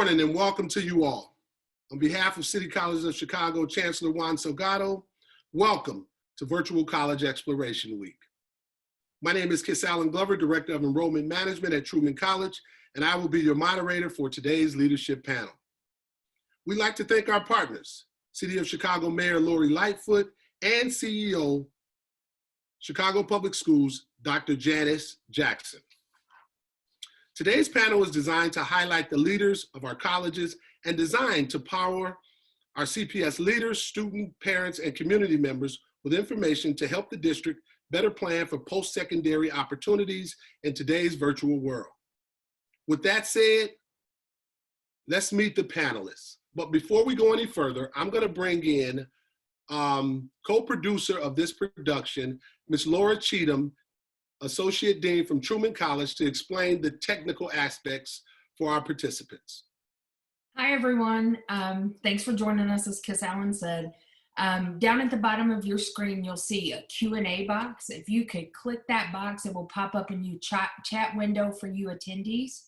morning and welcome to you all. On behalf of City Colleges of Chicago Chancellor Juan Salgado, welcome to Virtual College Exploration Week. My name is Kiss Allen Glover, Director of Enrollment Management at Truman College, and I will be your moderator for today's leadership panel. We'd like to thank our partners, City of Chicago Mayor Lori Lightfoot and CEO, Chicago Public Schools, Dr. Janice Jackson. Today's panel is designed to highlight the leaders of our colleges and designed to power our CPS leaders, student, parents, and community members with information to help the district better plan for post-secondary opportunities in today's virtual world. With that said, let's meet the panelists. But before we go any further, I'm gonna bring in co-producer of this production, Ms. Laura Cheatham, Associate Dean from Truman College, to explain the technical aspects for our participants. Hi, everyone. Thanks for joining us, as Kiss Allen said. Down at the bottom of your screen, you'll see a Q&A box. If you could click that box, it will pop up a new chat window for you attendees.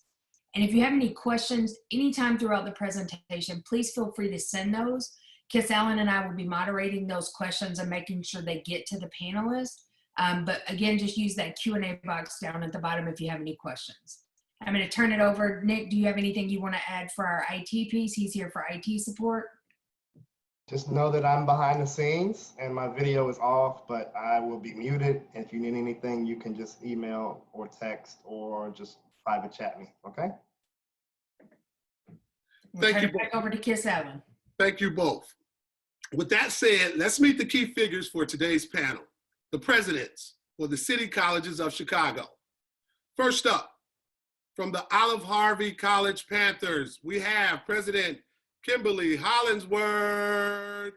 And if you have any questions anytime throughout the presentation, please feel free to send those. Kiss Allen and I will be moderating those questions and making sure they get to the panelists. But again, just use that Q&A box down at the bottom if you have any questions. I'm going to turn it over. Nick, do you have anything you want to add for our IT piece? He's here for IT support. Just know that I'm behind the scenes and my video is off, but I will be muted. If you need anything, you can just email or text or just private chat me, okay? Thank you. Back over to Kiss Allen. Thank you both. With that said, let's meet the key figures for today's panel, the presidents for the City Colleges of Chicago. First up, from the Olive-Harvey College Panthers, we have President Kimberly Hollingsworth.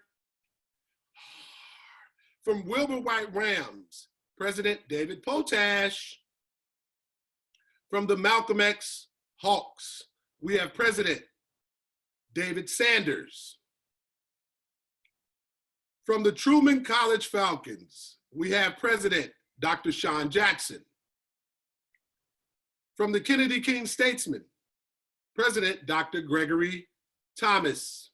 From Wilbur White Rams, President David Potash. From the Malcolm X Hawks, we have President David Sanders. From the Truman College Falcons, we have President Dr. Shawn Jackson. From the Kennedy King Statesman, President Dr. Gregory Thomas.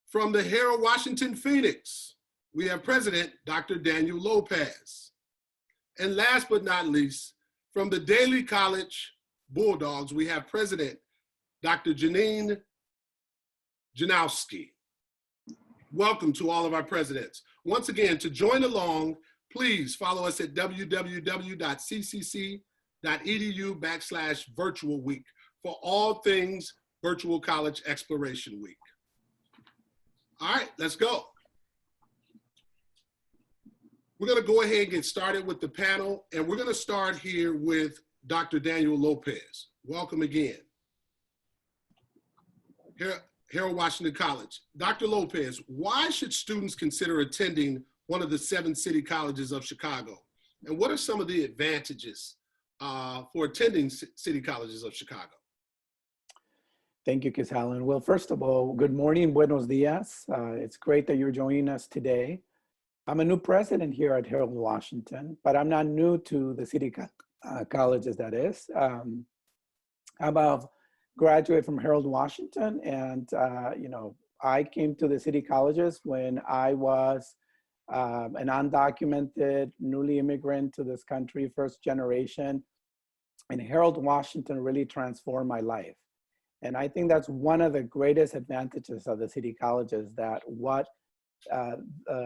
From the Harold Washington Phoenix, we have President Dr. Daniel Lopez. And last but not least, from the Daly College Bulldogs, we have President Dr. Janine Janosky. Welcome to all of our presidents. Once again, to join along, please follow us at www.ccc.edu/virtual week for all things Virtual College Exploration Week. All right, let's go. We're gonna go ahead and get started with the panel, and we're gonna start here with Dr. Daniel Lopez. Welcome again. Harold Washington College. Dr. Lopez, why should students consider attending one of the 7 city colleges of Chicago? And what are some of the advantages for attending city colleges of Chicago? Thank you, Kiss Allen. Well, first of all, good morning, buenos dias. It's great that you're joining us today. I'm a new president here at Harold Washington, but I'm not new to the city colleges, that is. I'm a graduate from Harold Washington, and you know, I came to the city colleges when I was an undocumented, newly immigrant to this country, first generation, and Harold Washington really transformed my life. And I think that's one of the greatest advantages of the city colleges, that what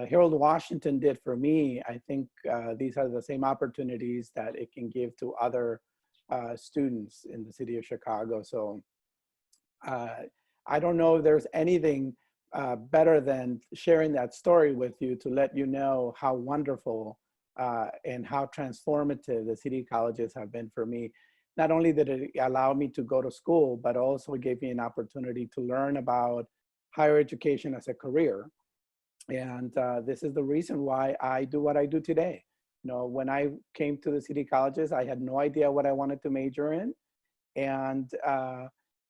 Harold Washington did for me, I think these are the same opportunities that it can give to other students in the city of Chicago. So I don't know if there's anything better than sharing that story with you to let you know how wonderful and how transformative the city colleges have been for me. Not only did it allow me to go to school, but also gave me an opportunity to learn about higher education as a career. And this is the reason why I do what I do today. You know, when I came to the city colleges, I had no idea what I wanted to major in. And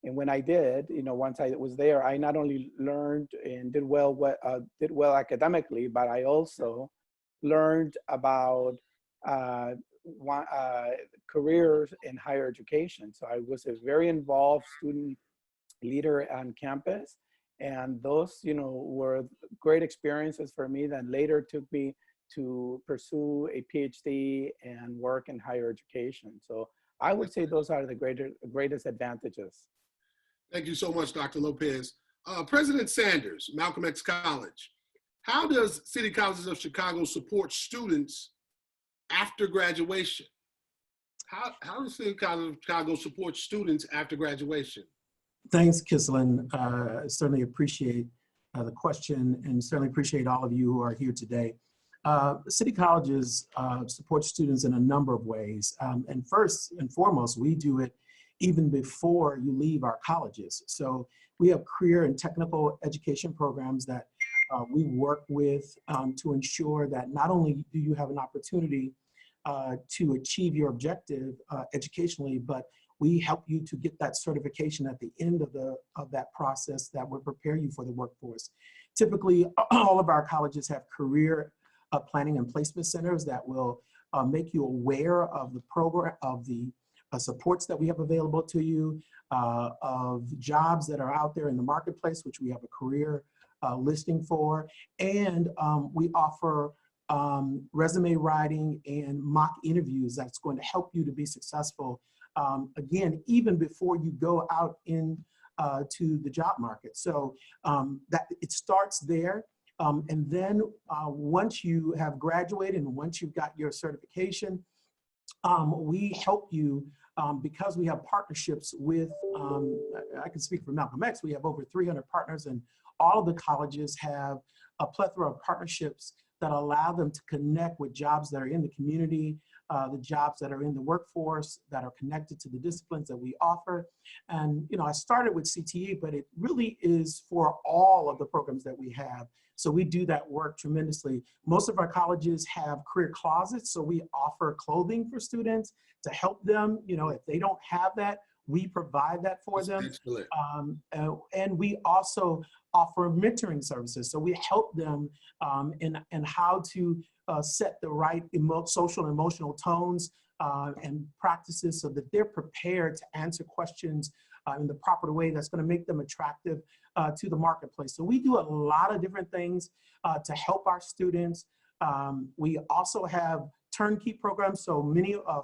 when I did, you know, once I was there, I not only learned and did well academically, but I also learned about careers in higher education. So I was a very involved student leader on campus. And those, were great experiences for me that later took me to pursue a PhD and work in higher education. So I would say those are the greatest advantages. Thank you so much, Dr. Lopez. President Sanders, Malcolm X College. How does City Colleges of Chicago support students after graduation? How does City College of Chicago support students after graduation? Thanks, Kislin. Certainly appreciate the question and certainly appreciate all of you who are here today. City Colleges support students in a number of ways. And first and foremost, we do it even before you leave our colleges. So we have career and technical education programs that we work with to ensure that not only do you have an opportunity to achieve your objective educationally, but we help you to get that certification at the end of that process that will prepare you for the workforce. Typically, all of our colleges have career planning and placement centers that will make you aware of the program, of the supports that we have available to you, of jobs that are out there in the marketplace, which we have a career listing for, and we offer resume writing and mock interviews that's going to help you to be successful, again, even before you go out in to the job market. So that it starts there. And then once you have graduated and once you've got your certification, we help you because we have partnerships with, I can speak for Malcolm X, we have over 300 partners, and all of the colleges have a plethora of partnerships that allow them to connect with jobs that are in the community, the jobs that are in the workforce, that are connected to the disciplines that we offer. And I started with CTE, but it really is for all of the programs that we have. So we do that work tremendously. Most of our colleges have career closets, so we offer clothing for students to help them. If they don't have that, we provide that for them. And we also offer mentoring services. So we help them in how to set the right social and emotional tones and practices so that they're prepared to answer questions in the proper way that's going to make them attractive to the marketplace. So we do a lot of different things to help our students. We also have turnkey programs. So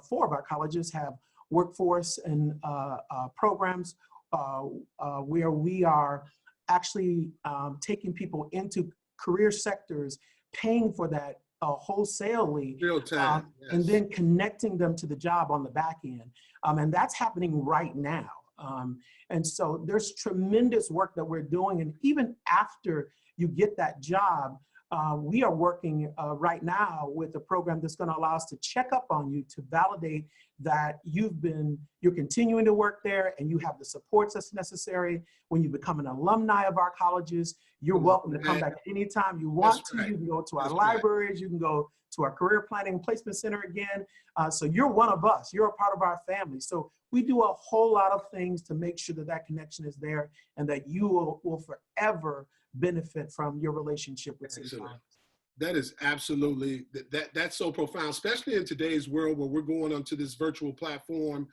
four of our colleges have workforce and programs where we are actually taking people into career sectors, paying for that wholesalely, Real time, yes. And then connecting them to the job on the back end. And that's happening right now. And so there's tremendous work that we're doing. And even after you get that job, we are working right now with a program that's going to allow us to check up on you to validate that you're continuing to work there and you have the supports that's necessary. When you become an alumni of our colleges, you're welcome to come back anytime you want to. You can go to our libraries, you can go to our career planning and placement center again. So you're one of us, you're a part of our family. So we do a whole lot of things to make sure that that connection is there and that you will forever benefit from your relationship with City College. That is absolutely, that's so profound, especially in today's world where we're going onto this virtual platform.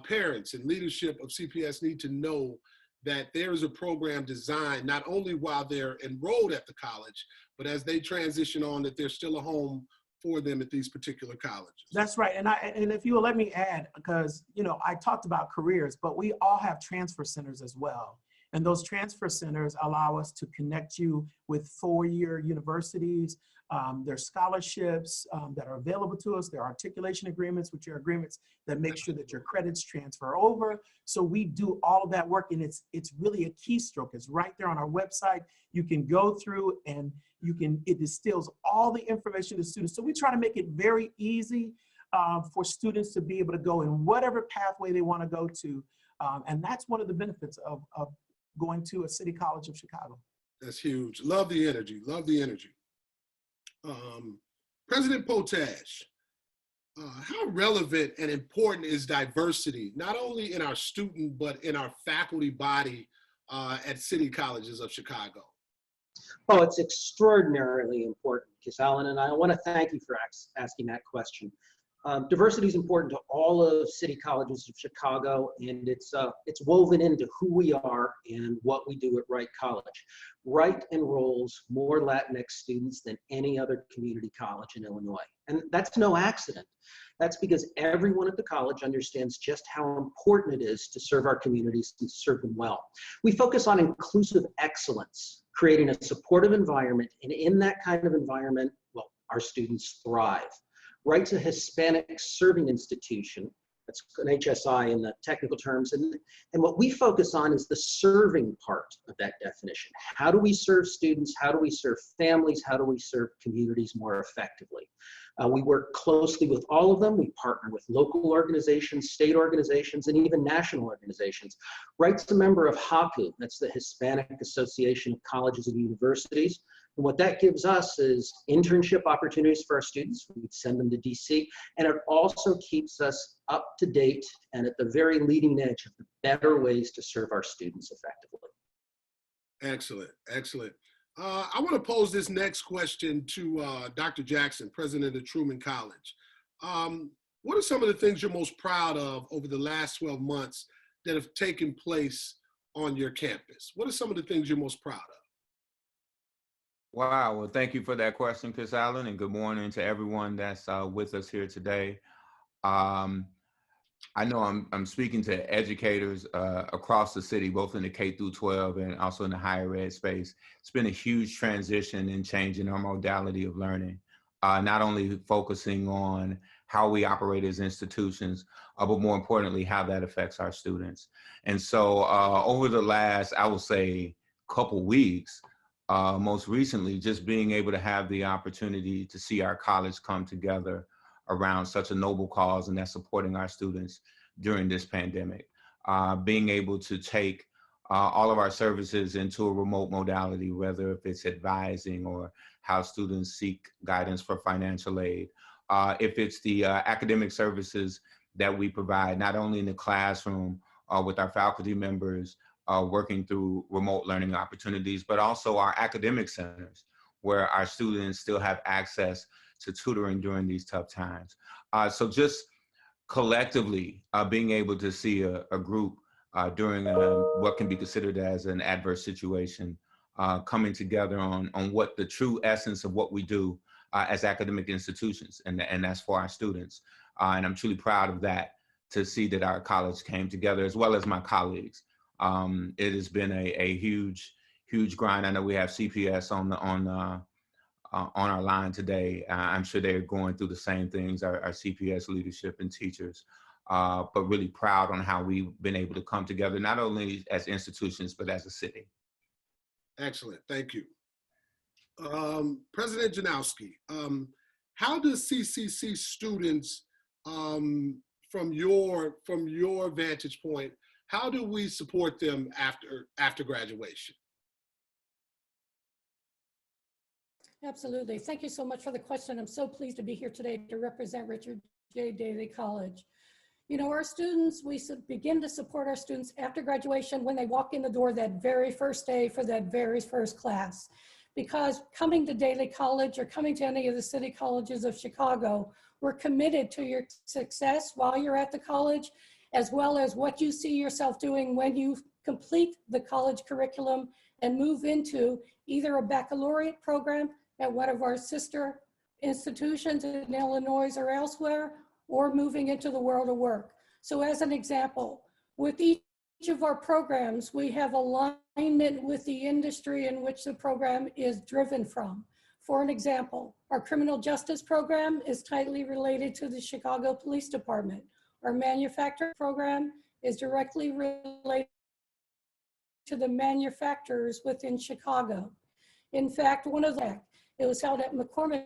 Parents and leadership of CPS need to know that there is a program designed not only while they're enrolled at the college, but as they transition on, that there's still a home for them at these particular colleges. That's right. And if you will let me add, because I talked about careers, but we all have transfer centers as well. And those transfer centers allow us to connect you with four-year universities. There's scholarships that are available to us. There are articulation agreements, which are agreements that make sure that your credits transfer over. So we do all of that work, and it's really a keystroke. It's right there on our website. You can go through and it distills all the information to students. So we try to make it very easy for students to be able to go in whatever pathway they want to go to. And that's one of the benefits of going to a City College of Chicago. That's huge. Love the energy. Love the energy. President Potash, how relevant and important is diversity, not only in our student, but in our faculty body at City Colleges of Chicago? Oh, it's extraordinarily important, Kiss Allen, and I want to thank you for asking that question. Diversity is important to all of City Colleges of Chicago, and it's woven into who we are and what we do at Wright College. Wright enrolls more Latinx students than any other community college in Illinois, and that's no accident. That's because everyone at the college understands just how important it is to serve our communities and serve them well. We focus on inclusive excellence, creating a supportive environment, and in that kind of environment, well, our students thrive. Wright's a Hispanic serving institution. That's an HSI in the technical terms. And what we focus on is the serving part of that definition. How do we serve students? How do we serve families? How do we serve communities more effectively? We work closely with all of them. We partner with local organizations, state organizations, and even national organizations. Wright's a member of HACU, that's the Hispanic Association of Colleges and Universities. And what that gives us is internship opportunities for our students. We send them to DC, and it also keeps us up to date and at the very leading edge of the better ways to serve our students effectively. Excellent, excellent. I want to pose this next question to Dr. Jackson, president of Truman College. What are some of the things you're most proud of over the last 12 months that have taken place on your campus? What are some of the things you're most proud of? Wow, well, thank you for that question, Chris Allen, and good morning to everyone that's with us here today. I know I'm speaking to educators across the city, both in the K through 12 and also in the higher ed space. It's been a huge transition and change in our modality of learning, not only focusing on how we operate as institutions, but more importantly, how that affects our students. And so over the last, I would say, couple weeks, most recently, just being able to have the opportunity to see our college come together around such a noble cause, and that's supporting our students during this pandemic. Being able to take all of our services into a remote modality, whether if it's advising or how students seek guidance for financial aid, if it's the academic services that we provide, not only in the classroom with our faculty members, working through remote learning opportunities, but also our academic centers where our students still have access to tutoring during these tough times. So just collectively being able to see a group during what can be considered as an adverse situation, coming together on what the true essence of what we do as academic institutions, and that's for our students. And I'm truly proud of that, to see that our college came together, as well as my colleagues. It has been a huge grind. I know we have CPS on our line today. I'm sure they're going through the same things, our CPS leadership and teachers, but really proud on how we've been able to come together, not only as institutions, but as a city. Excellent, thank you. President Janosky, how does CCC students, from your vantage point, how do we support them after graduation? Absolutely. Thank you so much for the question. I'm so pleased to be here today to represent Richard J. Daley College. You know, our students, we begin to support our students after graduation when they walk in the door that very first day for that very first class. Because coming to Daley College or coming to any of the city colleges of Chicago, we're committed to your success while you're at the college, as well as what you see yourself doing when you complete the college curriculum and move into either a baccalaureate program at one of our sister institutions in Illinois or elsewhere, or moving into the world of work. So as an example, with each of our programs, we have alignment with the industry in which the program is driven from. For an example, our criminal justice program is tightly related to the Chicago Police Department. Our manufacturing program is directly related to the manufacturers within Chicago. In fact, it was held at McCormick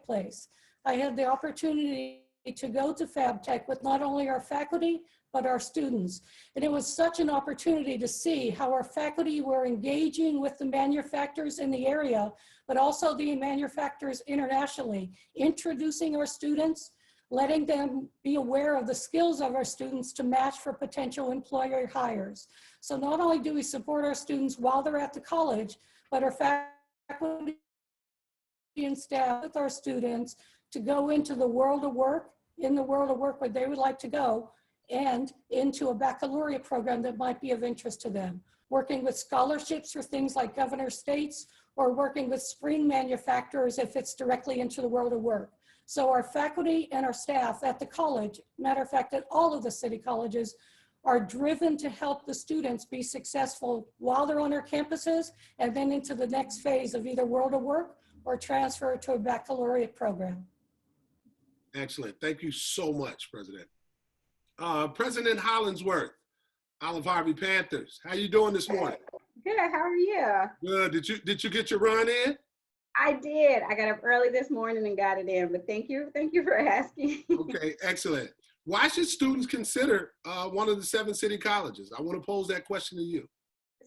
Place. I had the opportunity to go to FabTech with not only our faculty, but our students. And it was such an opportunity to see how our faculty were engaging with the manufacturers in the area, but also the manufacturers internationally, introducing our students, letting them be aware of the skills of our students to match for potential employer hires. So not only do we support our students while they're at the college, but our faculty and staff with our students to go into the world of work in the world of work where they would like to go, and into a baccalaureate program that might be of interest to them. Working with scholarships for things like governor states, or working with spring manufacturers if it's directly into the world of work. So our faculty and our staff at the college, matter of fact, at all of the city colleges, are driven to help the students be successful while they're on their campuses and then into the next phase of either world of work or transfer to a baccalaureate program. Excellent. Thank you so much, President. President Hollingsworth, Olive-Harvey Panthers. How you doing this morning? Good, how are you? Good. Did you get your run in? I did. I got up early this morning and got it in, but thank you for asking. Okay, excellent. Why should students consider one of the 7 city colleges? I want to pose that question to you.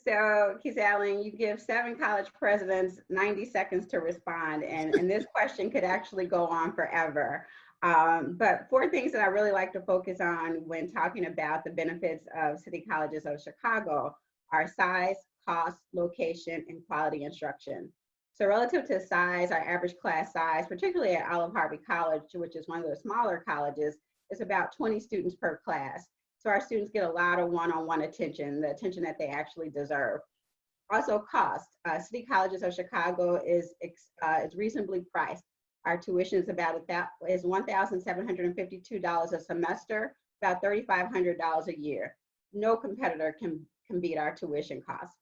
So, Keith Allen, you give 7 college presidents 90 seconds to respond, and this question could actually go on forever. But 4 things that I really like to focus on when talking about the benefits of city colleges of Chicago are size, cost, location, and quality instruction. So relative to size, our average class size, particularly at Olive-Harvey College, which is one of the smaller colleges, is about 20 students per class. So our students get a lot of one-on-one attention, the attention that they actually deserve. Also cost, city colleges of Chicago is reasonably priced. Our tuition is $1,752 a semester, about $3,500 a year. No competitor can beat our tuition costs.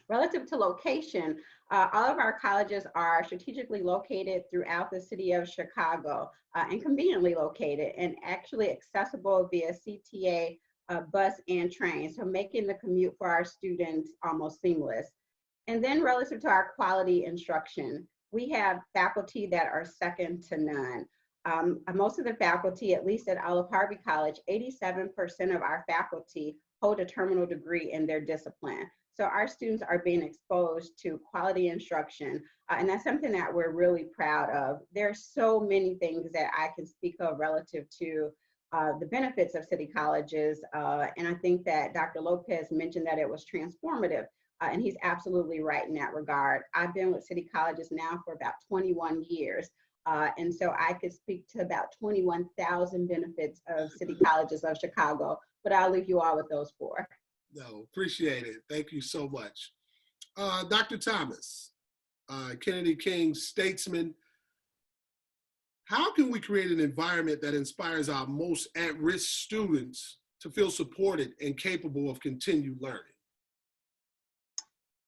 Relative to location, all of our colleges are strategically located throughout the city of Chicago and conveniently located and actually accessible via CTA, bus, and train, so making the commute for our students almost seamless. And then relative to our quality instruction, we have faculty that are second to none. Most of the faculty, at least at Olive-Harvey College, 87% of our faculty hold a terminal degree in their discipline. So our students are being exposed to quality instruction, and that's something that we're really proud of. There's so many things that I can speak of relative to the benefits of city colleges, and I think that Dr. Lopez mentioned that it was transformative, and he's absolutely right in that regard. I've been with city colleges now for about 21 years, and so I could speak to about 21,000 benefits of city colleges of Chicago, but I'll leave you all with those 4. No, appreciate it. Thank you so much. Dr. Thomas, Kennedy King statesman, how can we create an environment that inspires our most at-risk students to feel supported and capable of continued learning?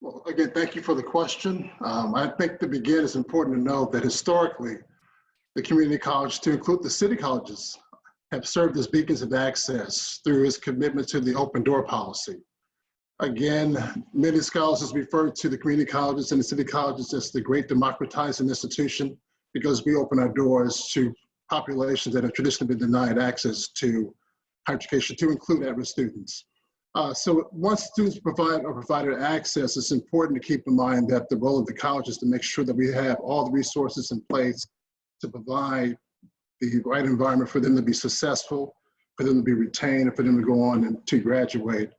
Well, again, thank you for the question. I think to begin, it's important to know that historically, the community college, to include the city colleges, have served as beacons of access through its commitment to the open door policy. Again, many scholars have referred to the community colleges and the city colleges as the great democratizing institution because we open our doors to populations that have traditionally been denied access to higher education, to include at-risk students. So once students are provided access, it's important to keep in mind that the role of the college is to make sure that we have all the resources in place to provide the right environment for them to be successful, for them to be retained, and for them to go on and to graduate.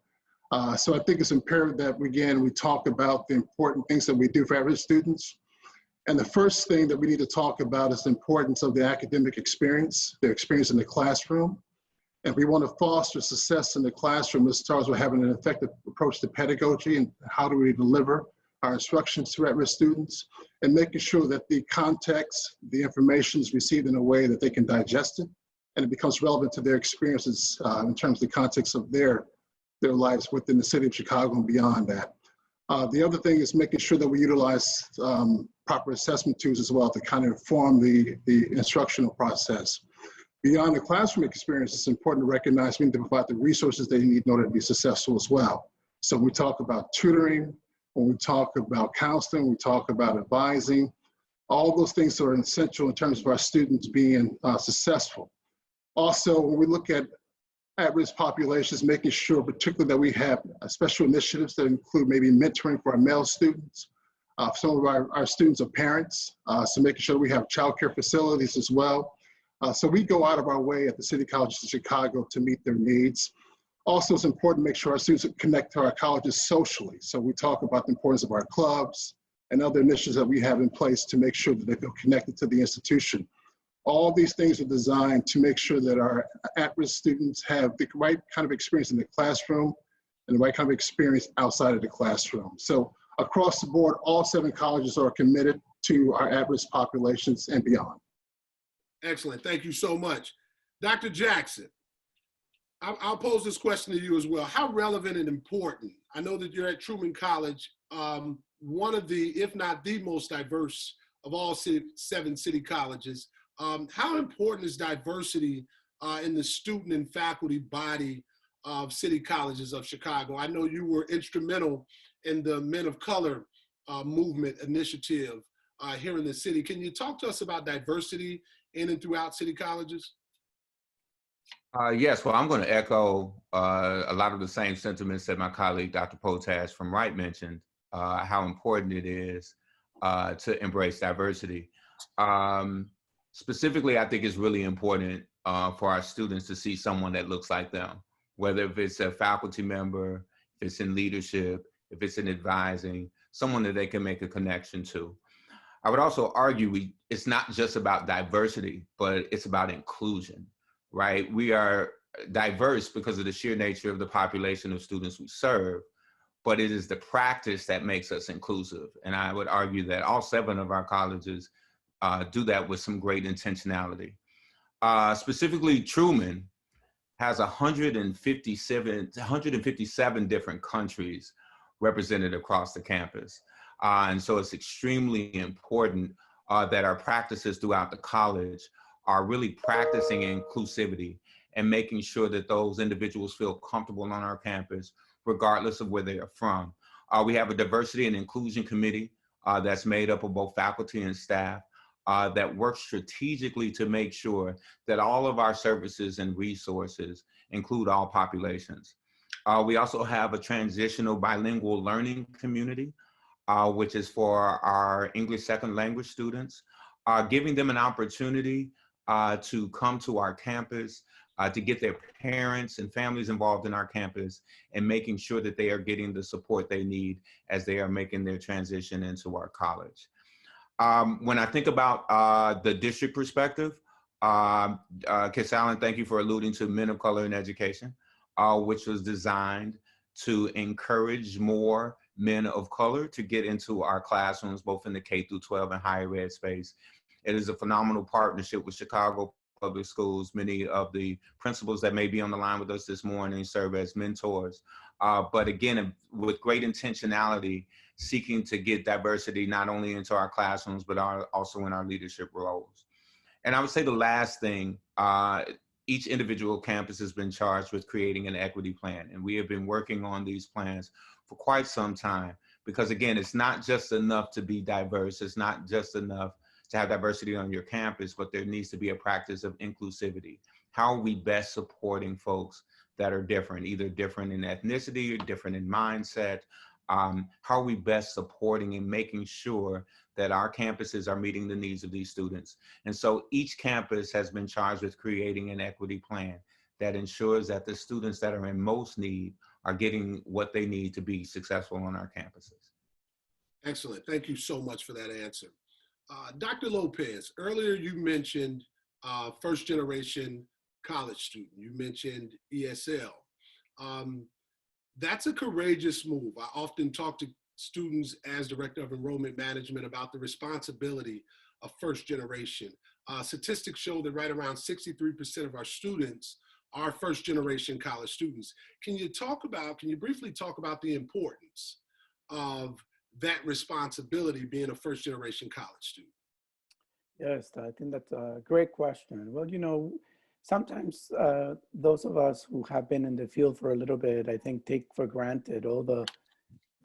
So I think it's imperative that we talk about the important things that we do for average students. And the first thing that we need to talk about is the importance of the academic experience, their experience in the classroom. And we want to foster success in the classroom. It starts with having an effective approach to pedagogy and how do we deliver our instructions to at-risk students, and making sure that the context, the information is received in a way that they can digest it and it becomes relevant to their experiences in terms of the context of their lives within the city of Chicago and beyond that. The other thing is making sure that we utilize proper assessment tools as well to kind of inform the instructional process. Beyond the classroom experience, it's important to recognize we need to provide the resources they need in order to be successful as well. So we talk about tutoring, when we talk about counseling, we talk about advising, all those things are essential in terms of our students being successful. Also, when we look at at-risk populations, making sure particularly that we have special initiatives that include maybe mentoring for our male students. Some of our students are parents, so making sure we have childcare facilities as well. So we go out of our way at the City Colleges of Chicago to meet their needs. Also, it's important to make sure our students connect to our colleges socially. So we talk about the importance of our clubs and other initiatives that we have in place to make sure that they feel connected to the institution. All these things are designed to make sure that our at-risk students have the right kind of experience in the classroom and the right kind of experience outside of the classroom. So across the board, all 7 colleges are committed to our at-risk populations and beyond. Excellent. Thank you so much. Dr. Jackson, I'll pose this question to you as well. How relevant and important, I know that you're at Truman College, one of the, if not the most diverse of all 7 city colleges. How important is diversity in the student and faculty body of city colleges of Chicago? I know you were instrumental in the Men of Color movement initiative here in the city. Can you talk to us about diversity in and throughout city colleges? Yes, well, I'm going to echo a lot of the same sentiments that my colleague, Dr. Potash from Wright mentioned, how important it is to embrace diversity. Specifically, I think it's really important for our students to see someone that looks like them, whether if it's a faculty member, if it's in leadership, if it's in advising, someone that they can make a connection to. I would also argue it's not just about diversity, but it's about inclusion. Right? We are diverse because of the sheer nature of the population of students we serve, but it is the practice that makes us inclusive. And I would argue that all 7 of our colleges do that with some great intentionality. Specifically, Truman has 157 different countries represented across the campus. And so it's extremely important that our practices throughout the college are really practicing inclusivity and making sure that those individuals feel comfortable on our campus, regardless of where they are from. We have a diversity and inclusion committee that's made up of both faculty and staff that works strategically to make sure that all of our services and resources include all populations. We also have a transitional bilingual learning community, which is for our English second language students, giving them an opportunity to come to our campus, to get their parents and families involved in our campus, and making sure that they are getting the support they need as they are making their transition into our college. When I think about the district perspective, Kiss Allen, thank you for alluding to Men of Color in Education, which was designed to encourage more men of color to get into our classrooms, both in the K-12 and higher ed space. It is a phenomenal partnership with Chicago Public Schools. Many of the principals that may be on the line with us this morning serve as mentors. But again, with great intentionality, seeking to get diversity not only into our classrooms, but also in our leadership roles. And I would say the last thing, each individual campus has been charged with creating an equity plan. And we have been working on these plans for quite some time, because again, it's not just enough to be diverse. It's not just enough to have diversity on your campus, but there needs to be a practice of inclusivity. How are we best supporting folks that are different, either different in ethnicity or different in mindset? How are we best supporting and making sure that our campuses are meeting the needs of these students? And so each campus has been charged with creating an equity plan that ensures that the students that are in most need are getting what they need to be successful on our campuses. Excellent. Thank you so much for that answer. Dr. Lopez, earlier you mentioned first generation college student. You mentioned ESL. That's a courageous move. I often talk to students as Director of Enrollment Management about the responsibility of first generation. Statistics show that right around 63% of our students are first generation college students. Can you briefly talk about the importance of that responsibility being a first generation college student? Yes, I think that's a great question. Well, you know, sometimes those of us who have been in the field for a little bit, I think, take for granted all the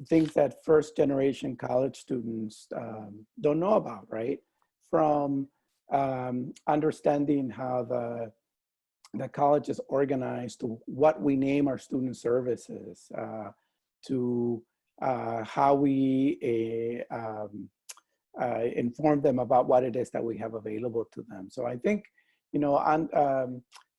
things that first generation college students don't know about, right? From understanding how the college is organized, to what we name our student services, to how we inform them about what it is that we have available to them. So I think, you know,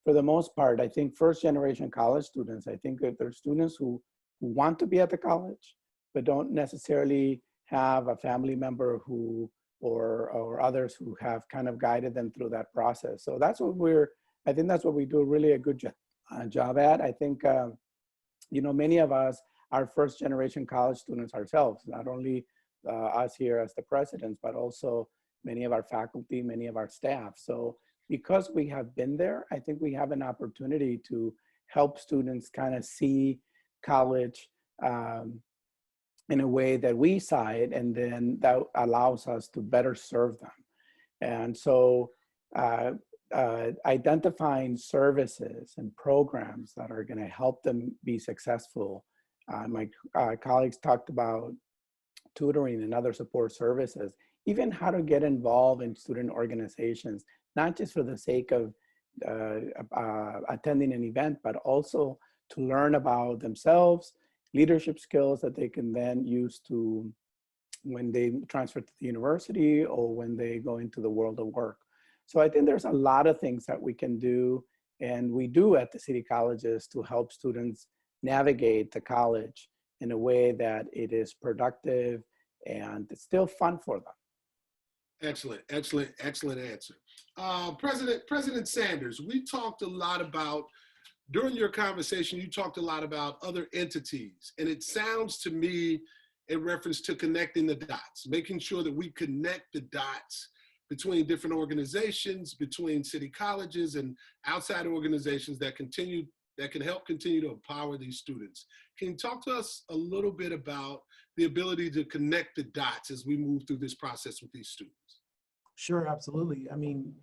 for the most part, I think first generation college students, I think that they're students who want to be at the college, but don't necessarily have a family member who or others who have kind of guided them through that process. So that's what I think that's what we do really a good job at. I think, you know, many of us are first generation college students ourselves, not only us here as the presidents, but also many of our faculty, many of our staff. So because we have been there, I think we have an opportunity to help students kind of see college in a way that we saw it, and then that allows us to better serve them. And so identifying services and programs that are going to help them be successful. My colleagues talked about tutoring and other support services, even how to get involved in student organizations, not just for the sake of attending an event, but also to learn about themselves, leadership skills that they can then use to when they transfer to the university or when they go into the world of work. So I think there's a lot of things that we can do, and we do at the city colleges, to help students navigate the college in a way that it is productive and it's still fun for them. Excellent, excellent, excellent answer. President Sanders, we talked a lot about, during your conversation, you talked a lot about other entities, and it sounds to me in reference to connecting the dots, making sure that we connect the dots between different organizations, between city colleges and outside organizations that can help continue to empower these students. Can you talk to us a little bit about the ability to connect the dots as we move through this process with these students? Sure, absolutely. I mean,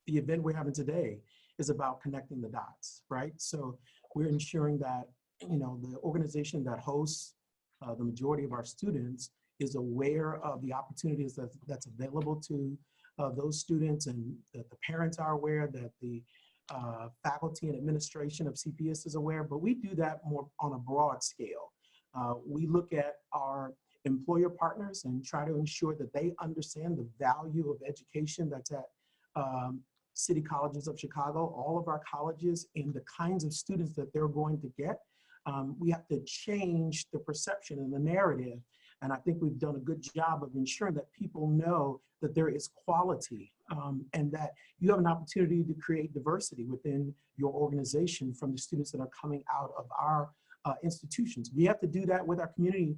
the event we're having today is about connecting the dots, right? So we're ensuring that, you know, the organization that hosts the majority of our students is aware of the opportunities that's available to those students, and that the parents are aware, that the faculty and administration of CPS is aware, but we do that more on a broad scale. We look at our employer partners and try to ensure that they understand the value of education that's at city colleges of Chicago, all of our colleges, and the kinds of students that they're going to get. We have to change the perception and the narrative. And I think we've done a good job of ensuring that people know that there is quality and that you have an opportunity to create diversity within your organization from the students that are coming out of our institutions. We have to do that with our community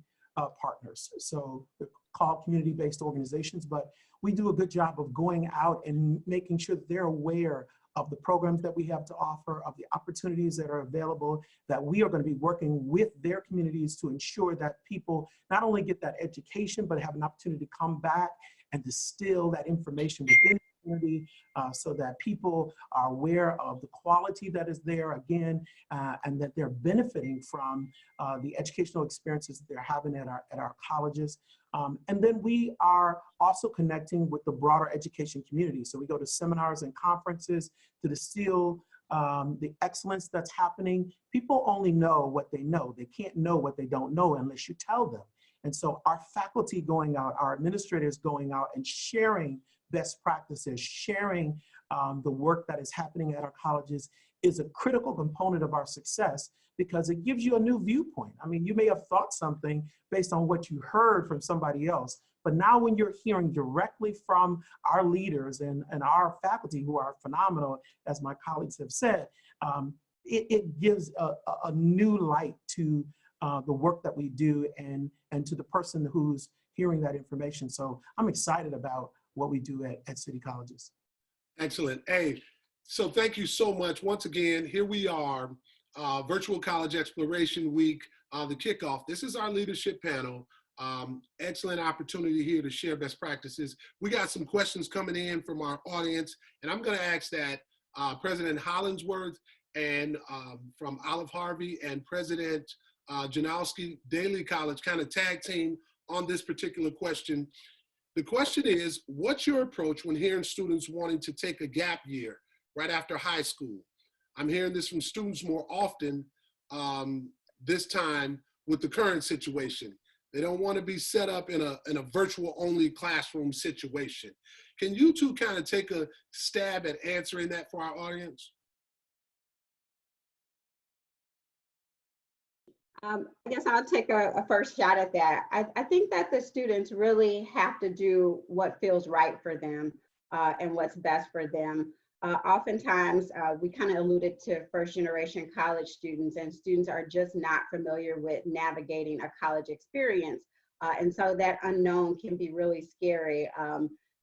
partners. So they're called community-based organizations, but we do a good job of going out and making sure that they're aware of the programs that we have to offer, of the opportunities that are available, that we are going to be working with their communities to ensure that people not only get that education, but have an opportunity to come back and distill that information within the community so that people are aware of the quality that is there again, and that they're benefiting from the educational experiences that they're having at our colleges. And then we are also connecting with the broader education community. So we go to seminars and conferences to distill the excellence that's happening. People only know what they know. They can't know what they don't know unless you tell them. And so our faculty going out, our administrators going out and sharing best practices, sharing the work that is happening at our colleges is a critical component of our success, because it gives you a new viewpoint. I mean, you may have thought something based on what you heard from somebody else, but now when you're hearing directly from our leaders and our faculty, who are phenomenal, as my colleagues have said, it gives a new light to the work that we do and to the person who's hearing that information. So I'm excited about what we do at city colleges. Excellent. Hey, so thank you so much. Once again, here we are, Virtual College Exploration Week, the kickoff. This is our leadership panel. Excellent opportunity here to share best practices. We got some questions coming in from our audience, and I'm going to ask that President Hollingsworth and from Olive-Harvey and President Janosky, Daly College, kind of tag team on this particular question. The question is, what's your approach when hearing students wanting to take a gap year right after high school? I'm hearing this from students more often this time with the current situation. They don't want to be set up in a virtual only classroom situation. Can you two kind of take a stab at answering that for our audience? I guess I'll take a first shot at that. I think that the students really have to do what feels right for them and what's best for them. Oftentimes, we kind of alluded to first generation college students, and students are just not familiar with navigating a college experience. And so that unknown can be really scary.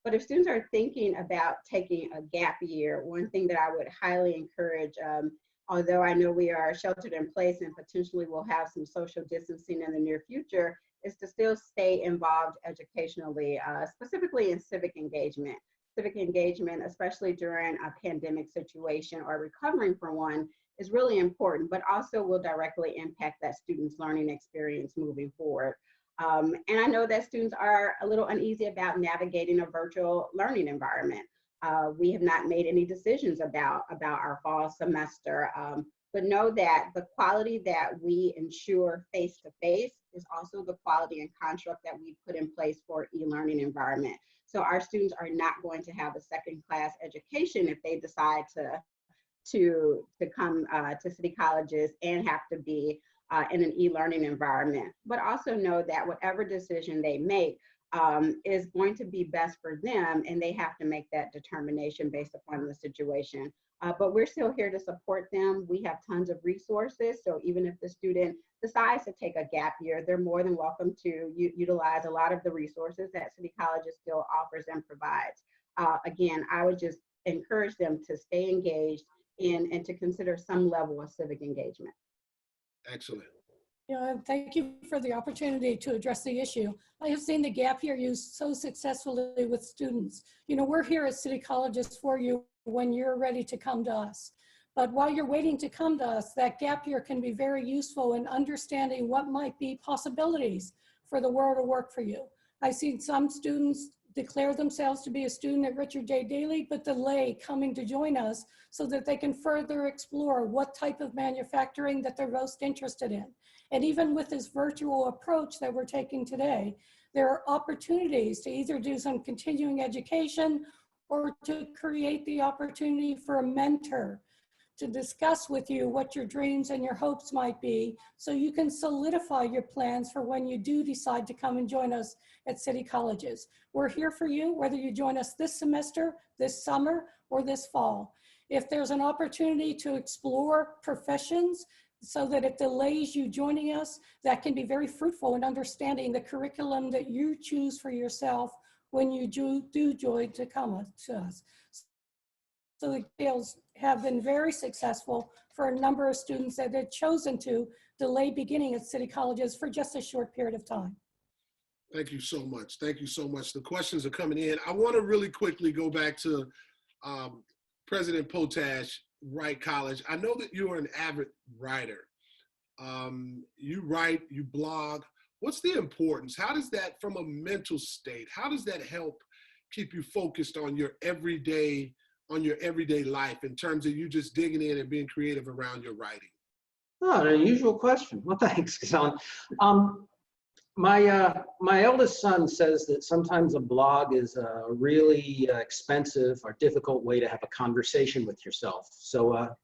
But if students are thinking about taking a gap year, one thing that I would highly encourage, although I know we are sheltered in place and potentially will have some social distancing in the near future, is to still stay involved educationally, specifically in civic engagement. Civic engagement, especially during a pandemic situation or recovering from one, is really important, but also will directly impact that student's learning experience moving forward. And I know that students are a little uneasy about navigating a virtual learning environment. We have not made any decisions about our fall semester, but know that the quality that we ensure face-to-face is also the quality and construct that we put in place for e-learning environment. So our students are not going to have a second-class education if they decide to come to city colleges and have to be in an e-learning environment. But also know that whatever decision they make is going to be best for them, and they have to make that determination based upon the situation. But we're still here to support them. We have tons of resources, so even if the student decides to take a gap year, they're more than welcome to utilize a lot of the resources that City Colleges still offers and provides. Again, I would just encourage them to stay engaged and to consider some level of civic engagement. Excellent. Yeah, and thank you for the opportunity to address the issue. I have seen the gap year used so successfully with students. You know, we're here at City Colleges for you when you're ready to come to us. But while you're waiting to come to us, that gap year can be very useful in understanding what might be possibilities for the world of work for you. I've seen some students declare themselves to be a student at Richard J. Daley, but delay coming to join us so that they can further explore what type of manufacturing that they're most interested in. And even with this virtual approach that we're taking today, there are opportunities to either do some continuing education or to create the opportunity for a mentor to discuss with you what your dreams and your hopes might be, so you can solidify your plans for when you do decide to come and join us at City Colleges. We're here for you, whether you join us this semester, this summer, or this fall. If there's an opportunity to explore professions so that it delays you joining us, that can be very fruitful in understanding the curriculum that you choose for yourself when you do join to come to us. So the deals have been very successful for a number of students that had chosen to delay beginning at City Colleges for just a short period of time. Thank you so much. Thank you so much. The questions are coming in. I want to really quickly go back to President Potash, Wright College. I know that you're an avid writer. You write, you blog. What's the importance? How does that, from a mental state, how does that help keep you focused on your everyday life in terms of you just digging in and being creative around your writing? Oh, an unusual question. Well, thanks, Shawn. My eldest son says that sometimes a blog is a really expensive or difficult way to have a conversation with yourself. So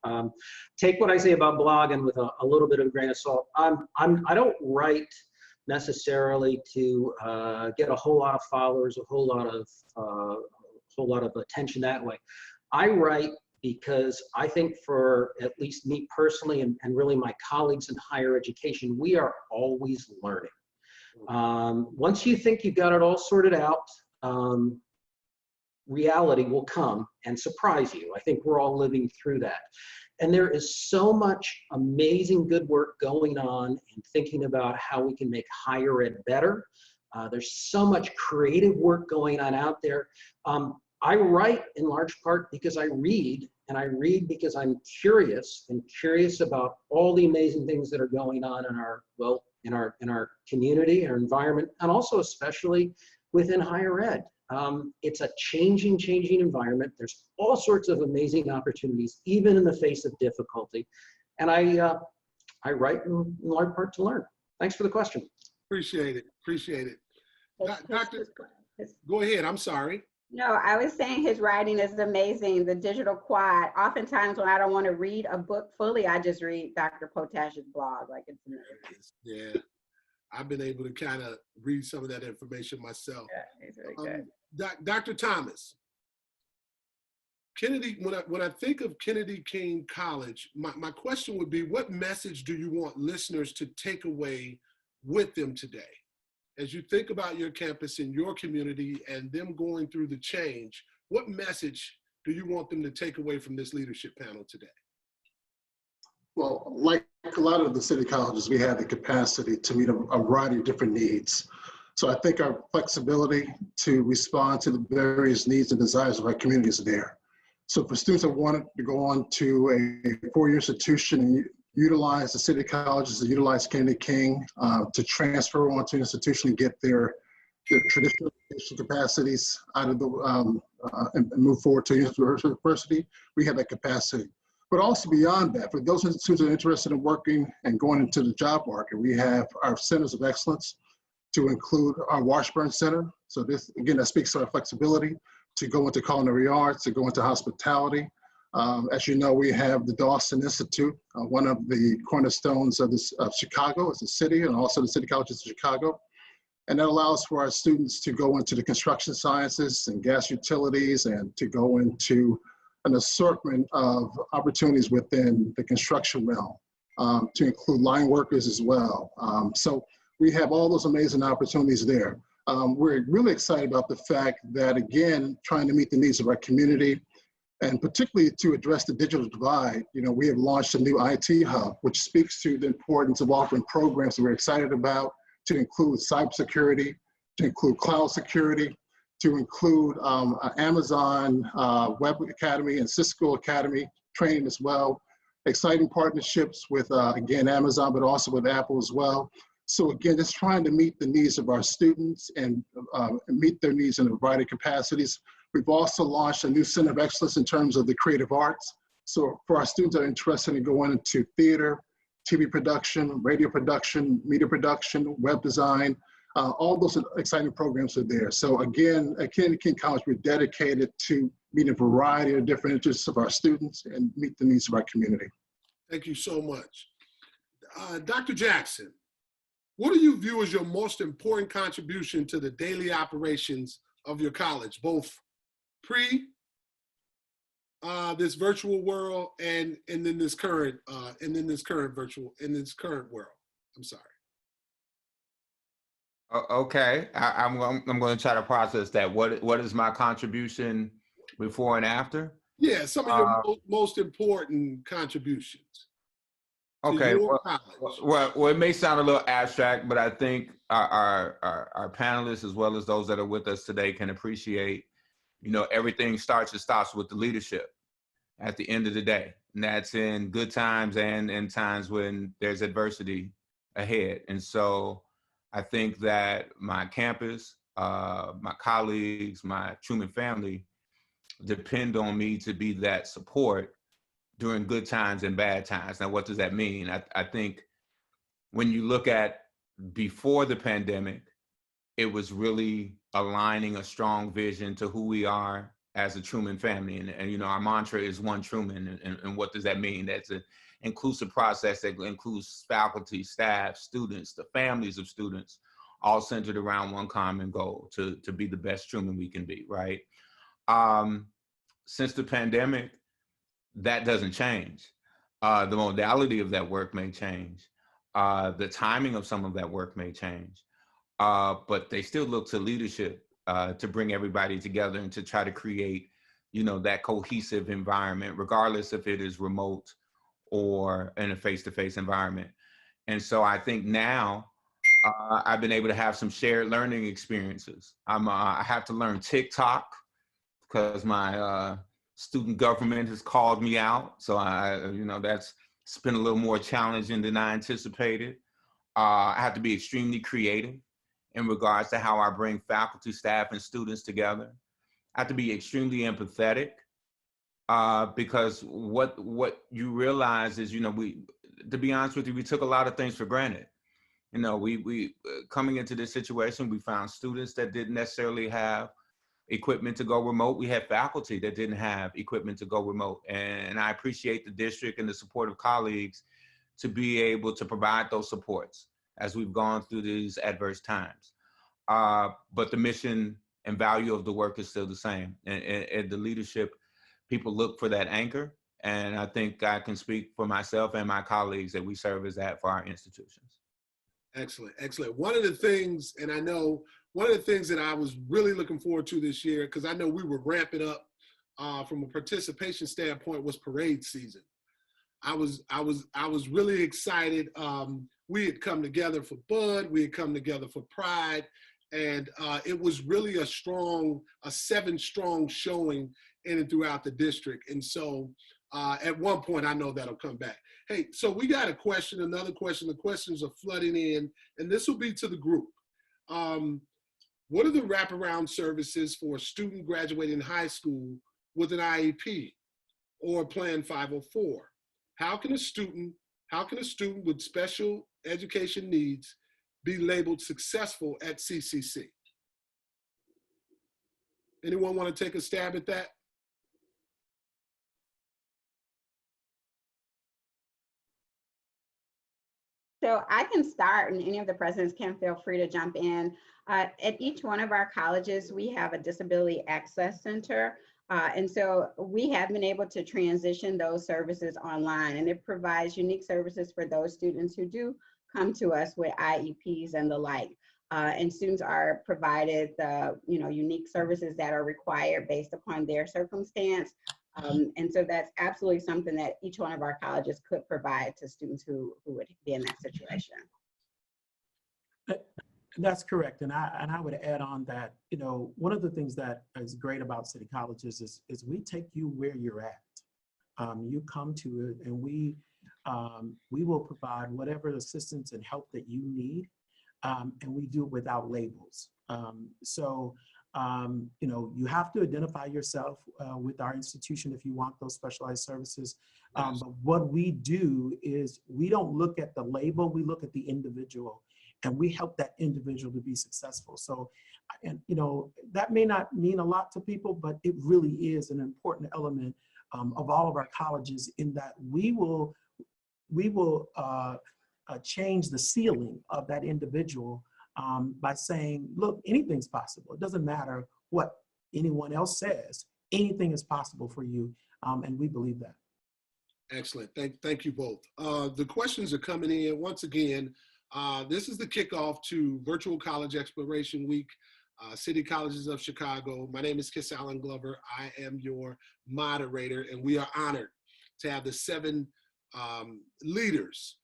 take what I say about blogging with a little bit of a grain of salt. I don't write necessarily to get a whole lot of followers, a whole lot of attention that way. I write because I think, for at least me personally and really my colleagues in higher education, we are always learning. Once you think you've got it all sorted out, reality will come and surprise you. I think we're all living through that. And there is so much amazing good work going on in thinking about how we can make higher ed better. There's so much creative work going on out there. I write in large part because I read, and I read because I'm curious about all the amazing things that are going on in our community, our environment, and also especially within higher ed. It's a changing environment. There's all sorts of amazing opportunities, even in the face of difficulty. And I write in large part to learn. Thanks for the question. Appreciate it. Appreciate it. Doctor, go ahead. I'm sorry. No, I was saying his writing is amazing. The digital quad. Oftentimes when I don't want to read a book fully, I just read Dr. Potash's blog. Like, it's amazing. Yeah, I've been able to kind of read some of that information myself. Yeah, he's really good. Dr. Thomas, Kennedy, when I think of Kennedy King College, my question would be, what message do you want listeners to take away with them today? As you think about your campus and your community and them going through the change, what message do you want them to take away from this leadership panel today? Well, like a lot of the city colleges, we have the capacity to meet a variety of different needs. So I think our flexibility to respond to the various needs and desires of our community is there. So for students that wanted to go on to a four-year institution and utilize the city colleges, to utilize Kennedy King, to transfer on to an institution and get their traditional education capacities out of the, and move forward to university, we have that capacity. But also beyond that, for those institutes that are interested in working and going into the job market, we have our centers of excellence to include our Washburn Center. So this, again, that speaks to our flexibility to go into culinary arts, to go into hospitality. As you know, we have the Dawson Institute, one of the cornerstones of Chicago as a city, and also the City Colleges of Chicago. And that allows for our students to go into the construction sciences and gas utilities and to go into an assortment of opportunities within the construction realm, to include line workers as well. So we have all those amazing opportunities there. We're really excited about the fact that, again, trying to meet the needs of our community, and particularly to address the digital divide, you know, we have launched a new IT hub, which speaks to the importance of offering programs that we're excited about, to include cybersecurity, to include cloud security, to include Amazon Web Academy and Cisco Academy training as well. Exciting partnerships with, again, Amazon, but also with Apple as well. So again, just trying to meet the needs of our students and meet their needs in a variety of capacities. We've also launched a new Center of Excellence in terms of the creative arts. So for our students that are interested in going into theater, TV production, radio production, media production, web design, all those exciting programs are there. So again, at Kennedy King College, we're dedicated to meeting a variety of different interests of our students and meet the needs of our community. Thank you so much. Dr. Jackson, what do you view as your most important contribution to the daily operations of your college, both pre this virtual world and then this current world? I'm sorry. Okay, I'm going to try to process that. What is my contribution before and after? Yeah, some of your most important contributions. Okay, well, it may sound a little abstract, but I think our panelists, as well as those that are with us today, can appreciate, you know, everything starts with the leadership at the end of the day. And that's in good times and in times when there's adversity ahead. And so I think that my campus, my colleagues, my Truman family depend on me to be that support during good times and bad times. Now, what does that mean? I think when you look at before the pandemic, it was really aligning a strong vision to who we are as a Truman family. And you know, our mantra is one Truman. And what does that mean? That's an inclusive process that includes faculty, staff, students, the families of students, all centered around one common goal, to be the best Truman we can be, right? Since the pandemic, that doesn't change. The modality of that work may change. The timing of some of that work may change. But they still look to leadership to bring everybody together and to try to create, you know, that cohesive environment, regardless if it is remote or in a face-to-face environment. And so I think now I've been able to have some shared learning experiences. I have to learn TikTok because my student government has called me out. So you know, it's been a little more challenging than I anticipated. I have to be extremely creative in regards to how I bring faculty, staff, and students together. I have to be extremely empathetic because what you realize is, you know, to be honest with you, we took a lot of things for granted. You know, we coming into this situation, we found students that didn't necessarily have equipment to go remote. We had faculty that didn't have equipment to go remote. And I appreciate the district and the support of colleagues to be able to provide those supports as we've gone through these adverse times. But the mission and value of the work is still the same. And the leadership, people look for that anchor. And I think I can speak for myself and my colleagues that we serve as that for our institutions. Excellent, excellent. One of the things, and I know one of the things that I was really looking forward to this year, because I know we were ramping up from a participation standpoint, was parade season. I was really excited. We had come together for Bud, we had come together for Pride, and it was really a 7-strong showing in and throughout the district. And so at one point, I know that'll come back. Hey, so we got a question, another question. The questions are flooding in, and this will be to the group. What are the wraparound services for a student graduating high school with an IEP or Plan 504? How can a student with special education needs be labeled successful at CCC? Anyone want to take a stab at that? So I can start, and any of the presidents can feel free to jump in. At each one of our colleges, we have a disability access center. And so we have been able to transition those services online, and it provides unique services for those students who do come to us with IEPs and the like. And students are provided the unique services that are required based upon their circumstance. And so that's absolutely something that each one of our colleges could provide to students who would be in that situation. That's correct. And I would add on that, one of the things that is great about City Colleges is we take you where you're at. You come to it, and we will provide whatever assistance and help that you need. And we do it without labels. You have to identify yourself with our institution if you want those specialized services. But what we do is we don't look at the label, we look at the individual, and we help that individual to be successful. So, that may not mean a lot to people, but it really is an important element of all of our colleges, in that we will change the ceiling of that individual by saying, look, anything's possible. It doesn't matter what anyone else says. Anything is possible for you, and we believe that. Excellent. Thank you both. The questions are coming in. Once again, this is the kickoff to Virtual College Exploration Week, City Colleges of Chicago. My name is Kiss Allen Glover. I am your moderator, and we are honored to have the 7 leaders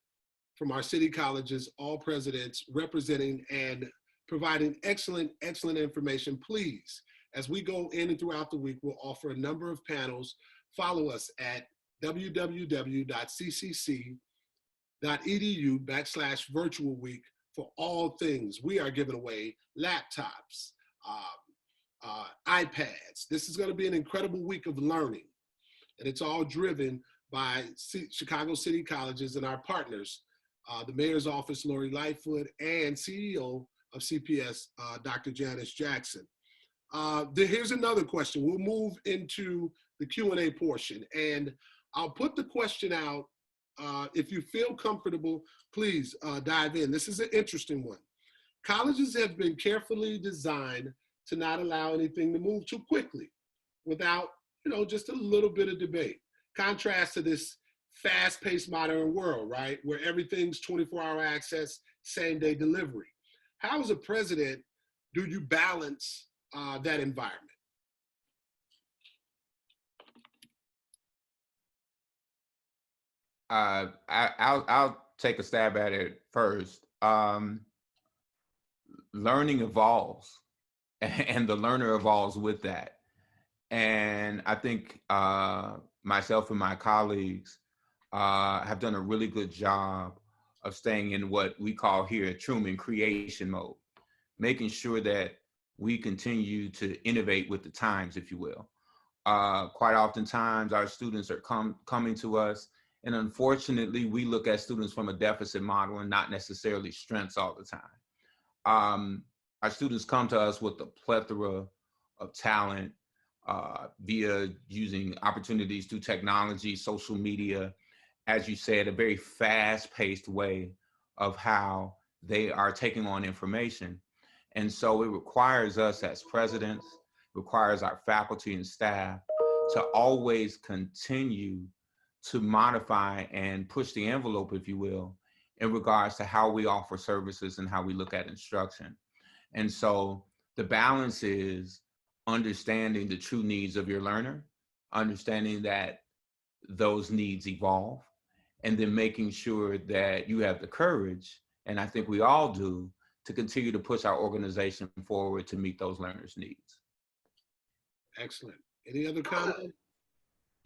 from our city colleges, all presidents, representing and providing excellent information. Please, as we go in and throughout the week, we'll offer a number of panels. Follow us at www.ccc.edu/virtual-week for all things. We are giving away laptops, iPads. This is going to be an incredible week of learning, and it's all driven by Chicago City Colleges and our partners, the Mayor's Office, Lori Lightfoot, and CEO of CPS, Dr. Janice Jackson. Here's another question. We'll move into the Q&A portion, and I'll put the question out. If you feel comfortable, please dive in. This is an interesting one. Colleges have been carefully designed to not allow anything to move too quickly without, just a little bit of debate. Contrast to this fast-paced modern world, right? Where everything's 24-hour access, same-day delivery. How, as a president, do you balance that environment? I'll take a stab at it first. Learning evolves, and the learner evolves with that. And I think myself and my colleagues have done a really good job of staying in what we call here at Truman creation mode, making sure that we continue to innovate with the times, if you will. Quite oftentimes our students are coming to us, and unfortunately we look at students from a deficit model and not necessarily strengths all the time. Our students come to us with a plethora of talent via using opportunities through technology, social media, as you said, a very fast-paced way of how they are taking on information. And so it requires us as presidents, requires our faculty and staff to always continue to modify and push the envelope, if you will, in regards to how we offer services and how we look at instruction. And so the balance is understanding the true needs of your learner, understanding that those needs evolve, and then making sure that you have the courage, and I think we all do, to continue to push our organization forward to meet those learners' needs. Excellent. Any other comments?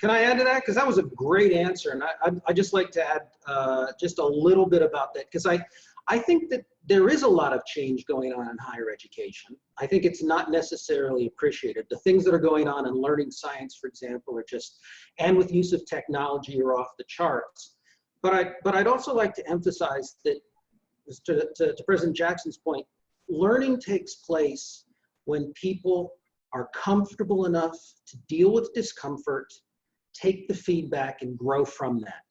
Can I add to that? Because that was a great answer. And I just like to add just a little bit about that, because I think that there is a lot of change going on in higher education. I think it's not necessarily appreciated. The things that are going on in learning science, for example, are just, and with use of technology, are off the charts. But I'd also like to emphasize that, to President Jackson's point, learning takes place when people are comfortable enough to deal with discomfort, take the feedback, and grow from that.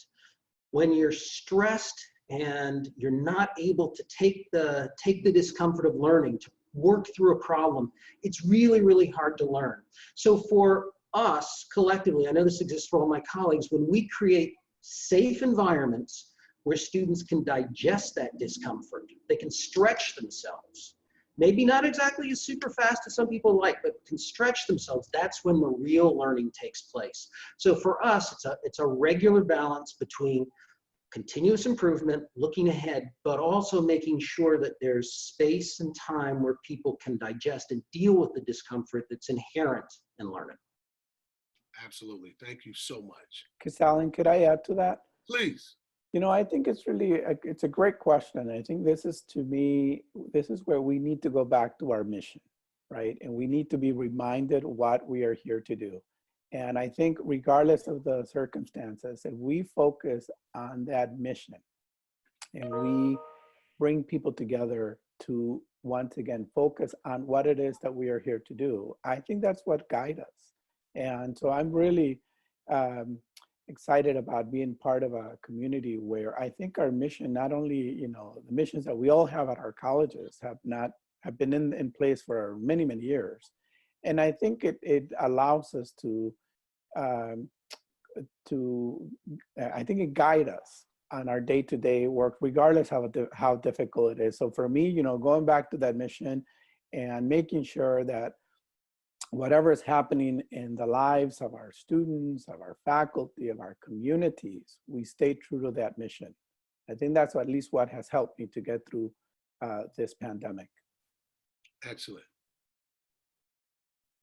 When you're stressed and you're not able to take the discomfort of learning, to work through a problem, it's really, really hard to learn. So for us collectively, I know this exists for all my colleagues, when we create safe environments where students can digest that discomfort, they can stretch themselves, maybe not exactly as super fast as some people like, but can stretch themselves, that's when the real learning takes place. So for us, it's a regular balance between continuous improvement, looking ahead, but also making sure that there's space and time where people can digest and deal with the discomfort that's inherent in learning. Absolutely. Thank you so much. Casalin, could I add to that? Please. You know, I think it's really, it's a great question. I think this is, to me, this is where we need to go back to our mission, right? And we need to be reminded what we are here to do. And I think regardless of the circumstances, if we focus on that mission and we bring people together to once again focus on what it is that we are here to do, I think that's what guides us. And so I'm really excited about being part of a community where I think our mission, not only, you know, the missions that we all have at our colleges have been in place for many, many years. And I think it allows us to I think it guides us on our day-to-day work, regardless of how difficult it is. So for me, you know, going back to that mission and making sure that whatever is happening in the lives of our students, of our faculty, of our communities, we stay true to that mission. I think that's at least what has helped me to get through this pandemic. Excellent.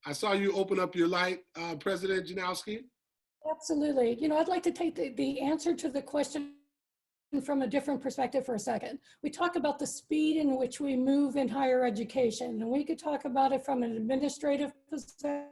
I saw you open up your light, President Janosky. Absolutely. You know, I'd like to take the answer to the question from a different perspective for a second. We talk about the speed in which we move in higher education, and we could talk about it from an administrative perspective,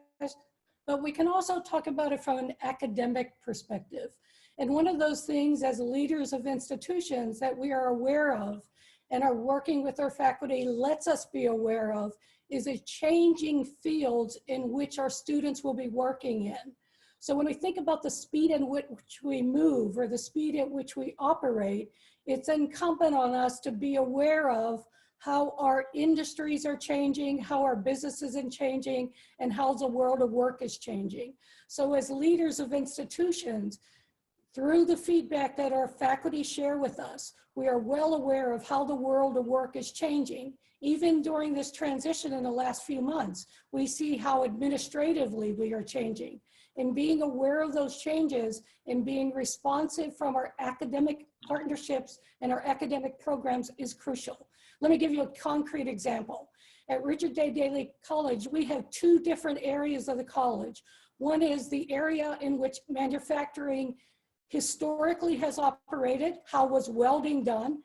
but we can also talk about it from an academic perspective. And one of those things as leaders of institutions that we are aware of and are working with our faculty lets us be aware of is a changing fields in which our students will be working in. So when we think about the speed in which we move or the speed at which we operate, it's incumbent on us to be aware of how our industries are changing, how our businesses are changing, and how the world of work is changing. So as leaders of institutions, through the feedback that our faculty share with us, we are well aware of how the world of work is changing. Even during this transition in the last few months, we see how administratively we are changing. And being aware of those changes and being responsive from our academic partnerships and our academic programs is crucial. Let me give you a concrete example. At Richard J. Daley College, we have two different areas of the college. One is the area in which manufacturing historically has operated, how was welding done?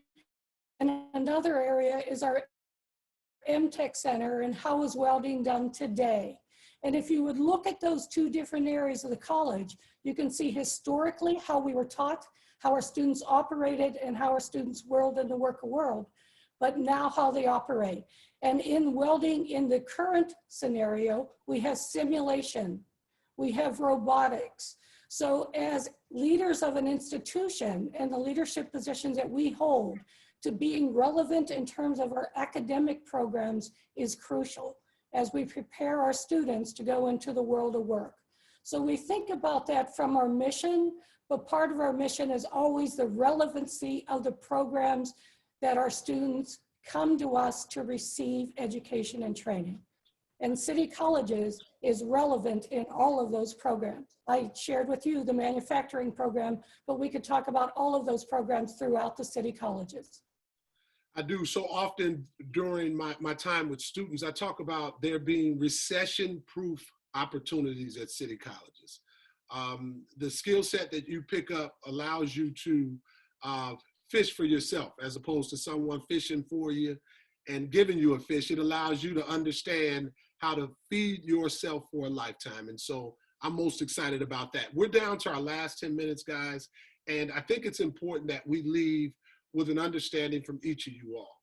And another area is our MTech Center and how is welding done today? And if you would look at those two different areas of the college, you can see historically how we were taught, how our students operated, and how our students whirled in the work world, but now how they operate. And in welding, in the current scenario, we have simulation, we have robotics. So as leaders of an institution and the leadership positions that we hold, to being relevant in terms of our academic programs is crucial as we prepare our students to go into the world of work. So we think about that from our mission, but part of our mission is always the relevancy of the programs that our students come to us to receive education and training. And City Colleges is relevant in all of those programs. I shared with you the manufacturing program, but we could talk about all of those programs throughout the City Colleges. I do so often during my time with students, I talk about there being recession-proof opportunities at City Colleges. The skill set that you pick up allows you to fish for yourself as opposed to someone fishing for you and giving you a fish. It allows you to understand how to feed yourself for a lifetime. And so I'm most excited about that. We're down to our last 10 minutes, guys. And I think it's important that we leave with an understanding from each of you all.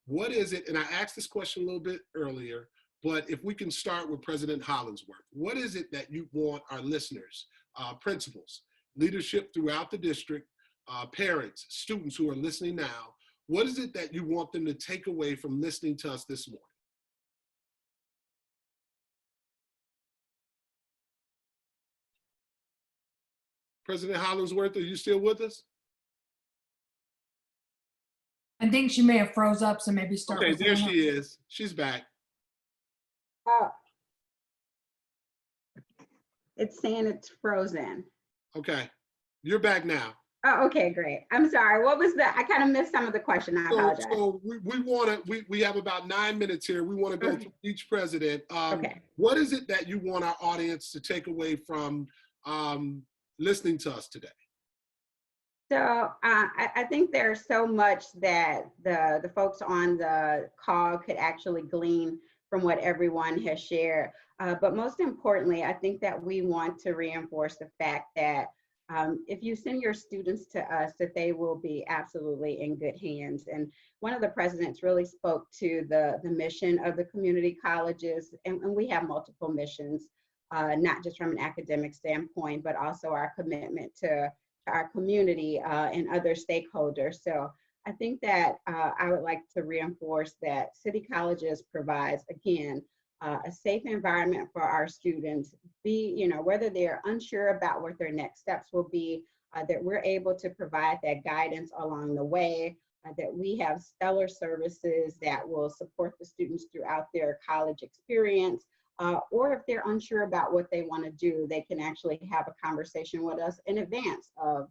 What is it, and I asked this question a little bit earlier, but if we can start with President Hollingsworth, what is it that you want our listeners, principals, leadership throughout the district, parents, students who are listening now, what is it that you want them to take away from listening to us this morning? President Hollingsworth, are you still with us? I think she may have froze up, so maybe start Okay, with there Anna. she is. She's back. Oh. It's saying it's frozen. Okay, you're back now. Oh, okay, great. I'm sorry. What was I kind of missed some of the question. I apologize. So we have about 9 minutes here. We want to go through each president. Okay. What is it that you want our audience to take away from listening to us today? So I think there's so much that the folks on the call could actually glean from what everyone has shared. But most importantly, I think that we want to reinforce the fact that if you send your students to us, that they will be absolutely in good hands. And one of the presidents really spoke to the mission of the community colleges, and we have multiple missions, not just from an academic standpoint, but also our commitment to our community and other stakeholders. So I think that I would like to reinforce that City Colleges provides, again, a safe environment for our students, whether they're unsure about what their next steps will be, that we're able to provide that guidance along the way, that we have stellar services that will support the students throughout their college experience, or if they're unsure about what they want to do, they can actually have a conversation with us in advance of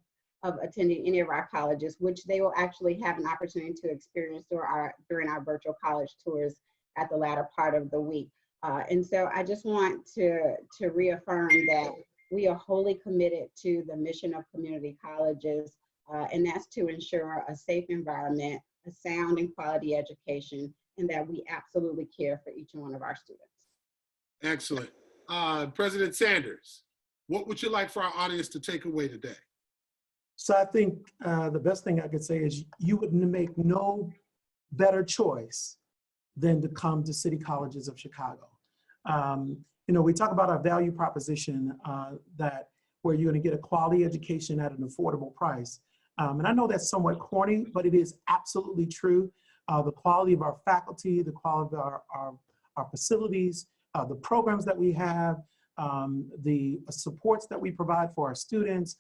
attending any of our colleges, which they will actually have an opportunity to experience during our virtual college tours at the latter part of the week. And so I just want to reaffirm that we are wholly committed to the mission of community colleges, and that's to ensure a safe environment, a sound and quality education, and that we absolutely care for each one of our students. Excellent. President Sanders, what would you like for our audience to take away today? So I think the best thing I could say is you would make no better choice than to come to City Colleges of Chicago. We talk about our value proposition that where you're going to get a quality education at an affordable price. And I know that's somewhat corny, but it is absolutely true. The quality of our faculty, the quality of our facilities, the programs that we have, the supports that we provide for our students,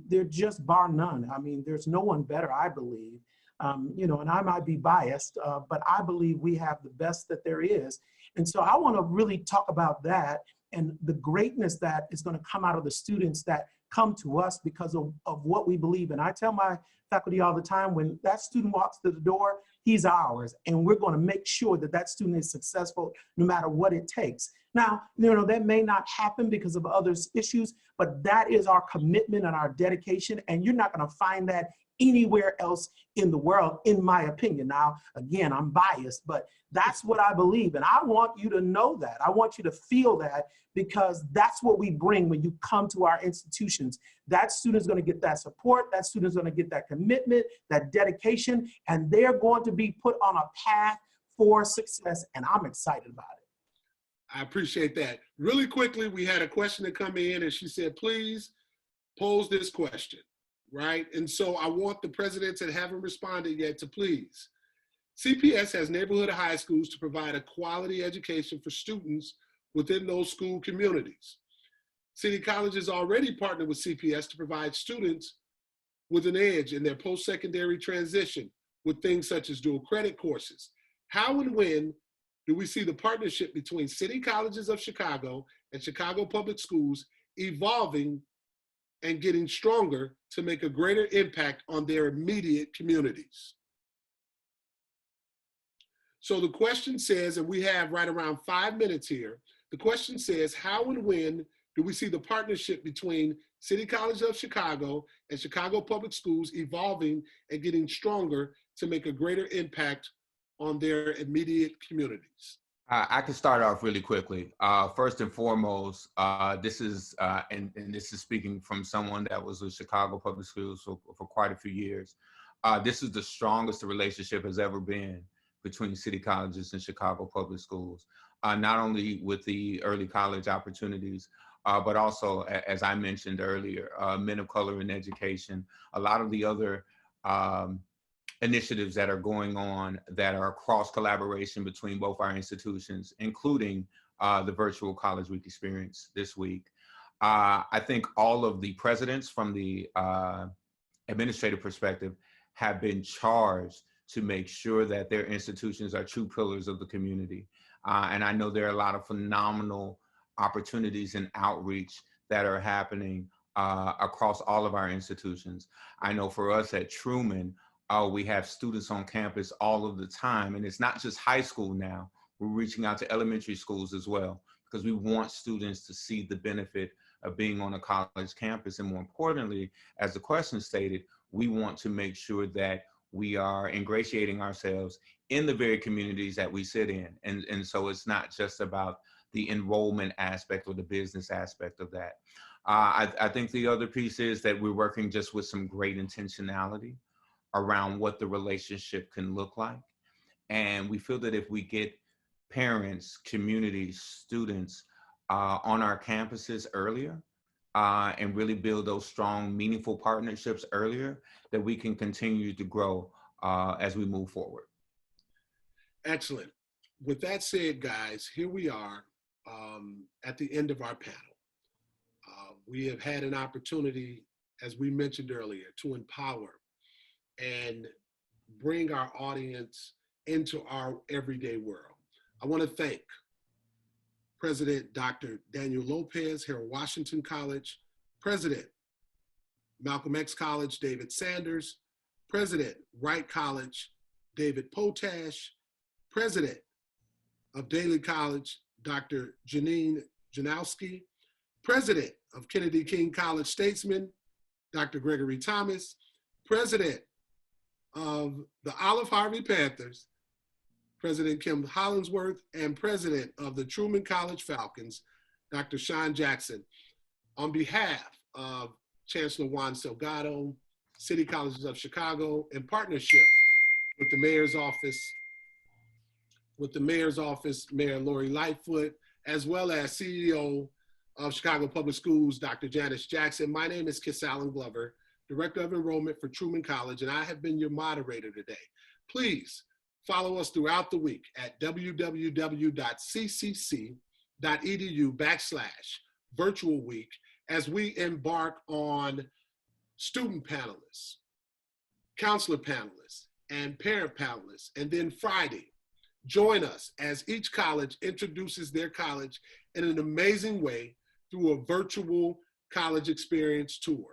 they're just bar none. I mean, there's no one better, I believe. And I might be biased, but I believe we have the best that there is. And so I want to really talk about that and the greatness that is going to come out of the students that come to us because of what we believe in. I tell my faculty all the time, when that student walks through the door, he's ours. And we're going to make sure that that student is successful no matter what it takes. Now, that may not happen because of other issues, but that is our commitment and our dedication. And you're not going to find that anywhere else in the world, in my opinion. Now, again, I'm biased, but that's what I believe. And I want you to know that. I want you to feel that because that's what we bring when you come to our institutions. That student's going to get that support. That student's going to get that commitment, that dedication, and they're going to be put on a path for success, and I'm excited about it. I appreciate that. Really quickly, we had a question to come in and she said, please pose this question, right? And so I want the presidents that haven't responded yet to please. CPS has neighborhood high schools to provide a quality education for students within those school communities. City colleges already partnered with CPS to provide students with an edge in their post-secondary transition with things such as dual credit courses. How and when do we see the partnership between City Colleges of Chicago and Chicago Public Schools evolving and getting stronger to make a greater impact on their immediate communities? So the question says, and we have right around 5 minutes here, the question says, how and when do we see the partnership between City College of Chicago and Chicago Public Schools evolving and getting stronger to make a greater impact on their immediate communities? I can start off really quickly. First and foremost, this is, and this is speaking from someone that was with Chicago Public Schools for quite a few years. This is the strongest the relationship has ever been between City Colleges and Chicago Public Schools, not only with the early college opportunities, but also, as I mentioned earlier, men of color in education, a lot of the other initiatives that are going on that are cross collaboration between both our institutions, including the virtual College Week experience this week. I think all of the presidents from the administrative perspective have been charged to make sure that their institutions are true pillars of the community. And I know there are a lot of phenomenal opportunities and outreach that are happening across all of our institutions. I know for us at Truman, we have students on campus all of the time, and it's not just high school now. We're reaching out to elementary schools as well, because we want students to see the benefit of being on a college campus. And more importantly, as the question stated, we want to make sure that we are ingratiating ourselves in the very communities that we sit in. And so it's not just about the enrollment aspect or the business aspect of that. I think the other piece is that we're working just with some great intentionality around what the relationship can look like. And we feel that if we get parents, communities, students on our campuses earlier and really build those strong, meaningful partnerships earlier, that we can continue to grow as we move forward. Excellent. With that said, guys, here we are at the end of our panel. We have had an opportunity, as we mentioned earlier, to empower and bring our audience into our everyday world. I want to thank President Dr. Daniel Lopez, Harold Washington College, President Malcolm X College, David Sanders, President Wright College, David Potash, President of Daly College, Dr. Janine Janosky, President of Kennedy King College Statesman, Dr. Gregory Thomas, President of the Olive-Harvey Panthers, President Kimberly Hollingsworth, and President of the Truman College Falcons, Dr. Shawn Jackson. On behalf of Chancellor Juan Salgado, City Colleges of Chicago, in partnership with the Mayor's Office, Mayor Lori Lightfoot, as well as CEO of Chicago Public Schools, Dr. Janice Jackson. My name is Kiss Allen Glover, Director of Enrollment for Truman College, and I have been your moderator today. Please follow us throughout the week at www.ccc.edu/virtual week as we embark on student panelists, counselor panelists, and parent panelists. And then Friday, join us as each college introduces their college in an amazing way through a virtual college experience tour.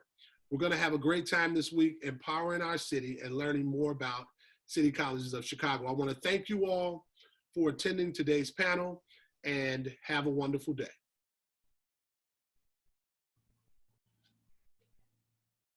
We're going to have a great time this week empowering our city and learning more about City Colleges of Chicago. I want to thank you all for attending today's panel and have a wonderful day.